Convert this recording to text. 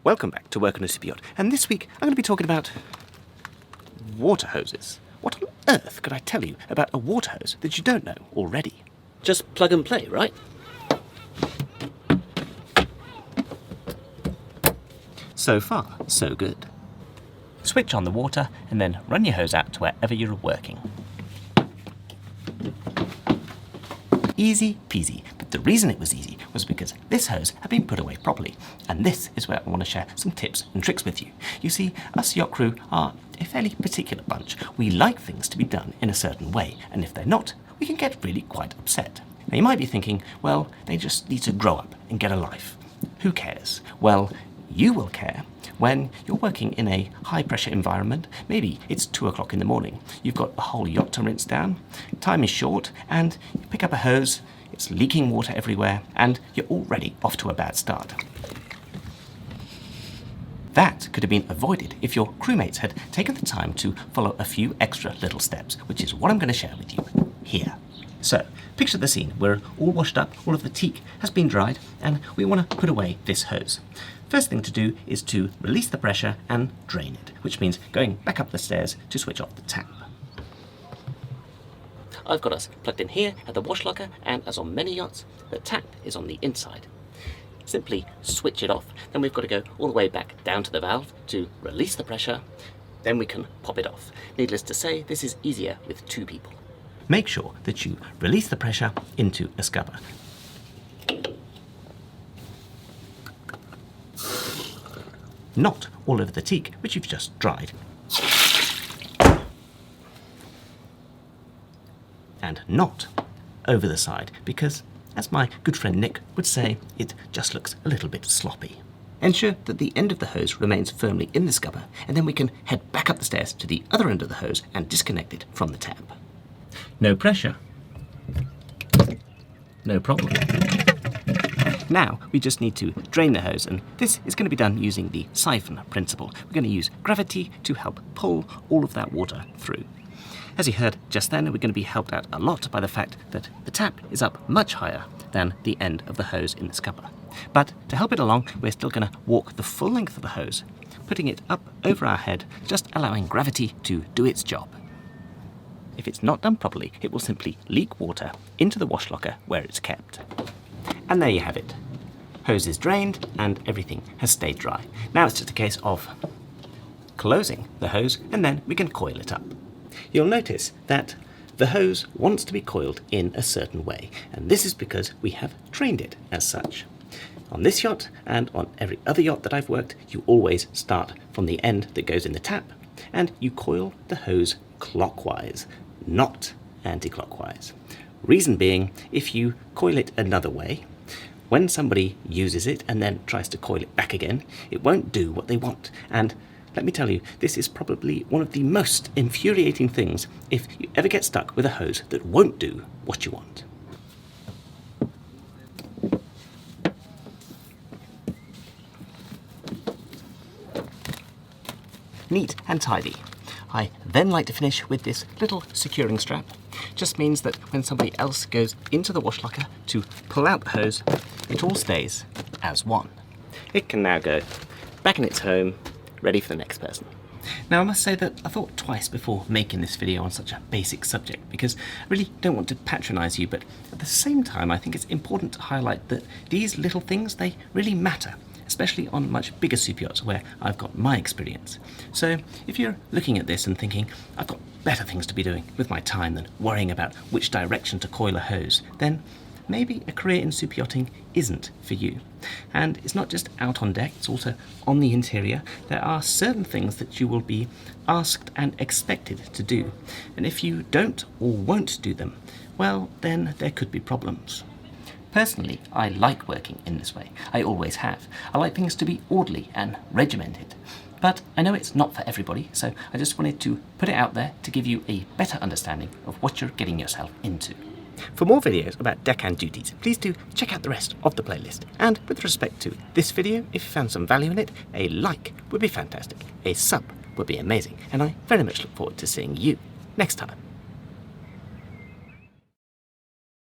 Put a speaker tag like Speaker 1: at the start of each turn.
Speaker 1: Welcome back to Work on a Superyacht, and this week I'm going to be talking about water hoses. What on earth could I tell you about a water hose that you don't know already?
Speaker 2: Just plug and play, right?
Speaker 1: So far, so good. Switch on the water and then run your hose out to wherever you're working. Easy peasy, but the reason it was easy was because this hose had been put away properly, and this is where I want to share some tips and tricks with you. You see, us yacht crew are a fairly particular bunch. We like things to be done in a certain way, and if they're not, we can get really quite upset. Now you might be thinking, well, they just need to grow up and get a life. Who cares? Well, you will care when you're working in a high-pressure environment. Maybe it's 2 o'clock in the morning. You've got a whole yacht to rinse down, time is short, and you pick up a hose, it's leaking water everywhere, and you're already off to a bad start. That could have been avoided if your crewmates had taken the time to follow a few extra little steps, which is what I'm going to share with you here. So, picture the scene. We're all washed up, all of the teak has been dried, and we want to put away this hose. First thing to do is to release the pressure and drain it, which means going back up the stairs to switch off the tap.
Speaker 2: I've got us plugged in here at the wash locker, and as on many yachts, the tap is on the inside. Simply switch it off, then we've got to go all the way back down to the valve to release the pressure, then we can pop it off. Needless to say, this is easier with 2 people.
Speaker 1: Make sure that you release the pressure into a scupper. Not all over the teak, which you've just dried. And not over the side, because, as my good friend Nick would say, it just looks a little bit sloppy. Ensure that the end of the hose remains firmly in the scupper, and then we can head back up the stairs to the other end of the hose and disconnect it from the tap. No pressure. No problem. Now we just need to drain the hose, and this is going to be done using the siphon principle. We're going to use gravity to help pull all of that water through. As you heard just then, we're going to be helped out a lot by the fact that the tap is up much higher than the end of the hose in the scupper. But to help it along, we're still going to walk the full length of the hose, putting it up over our head, just allowing gravity to do its job. If it's not done properly, it will simply leak water into the wash locker where it's kept. And there you have it. Hose is drained and everything has stayed dry. Now it's just a case of closing the hose, and then we can coil it up. You'll notice that the hose wants to be coiled in a certain way, and this is because we have trained it as such. On this yacht and on every other yacht that I've worked, you always start from the end that goes in the tap, and you coil the hose clockwise, not anti-clockwise. Reason being, if you coil it another way, when somebody uses it and then tries to coil it back again, it won't do what they want. And let me tell you, this is probably one of the most infuriating things if you ever get stuck with a hose that won't do what you want. Neat and tidy. I then like to finish with this little securing strap. Just means that when somebody else goes into the wash locker to pull out the hose, it all stays as one. It can now go back in its home, ready for the next person. Now I must say that I thought twice before making this video on such a basic subject, because I really don't want to patronise you, but at the same time I think it's important to highlight that these little things, they really matter, especially on much bigger super yachts where I've got my experience. So if you're looking at this and thinking, I've got better things to be doing with my time than worrying about which direction to coil a hose, then maybe a career in super yachting isn't for you. And it's not just out on deck, it's also on the interior. There are certain things that you will be asked and expected to do. And if you don't or won't do them, well, then there could be problems. Personally, I like working in this way. I always have. I like things to be orderly and regimented. But I know it's not for everybody, so I just wanted to put it out there to give you a better understanding of what you're getting yourself into. For more videos about deckhand duties, please do check out the rest of the playlist. And with respect to this video, if you found some value in it, a like would be fantastic. A sub would be amazing. And I very much look forward to seeing you next time.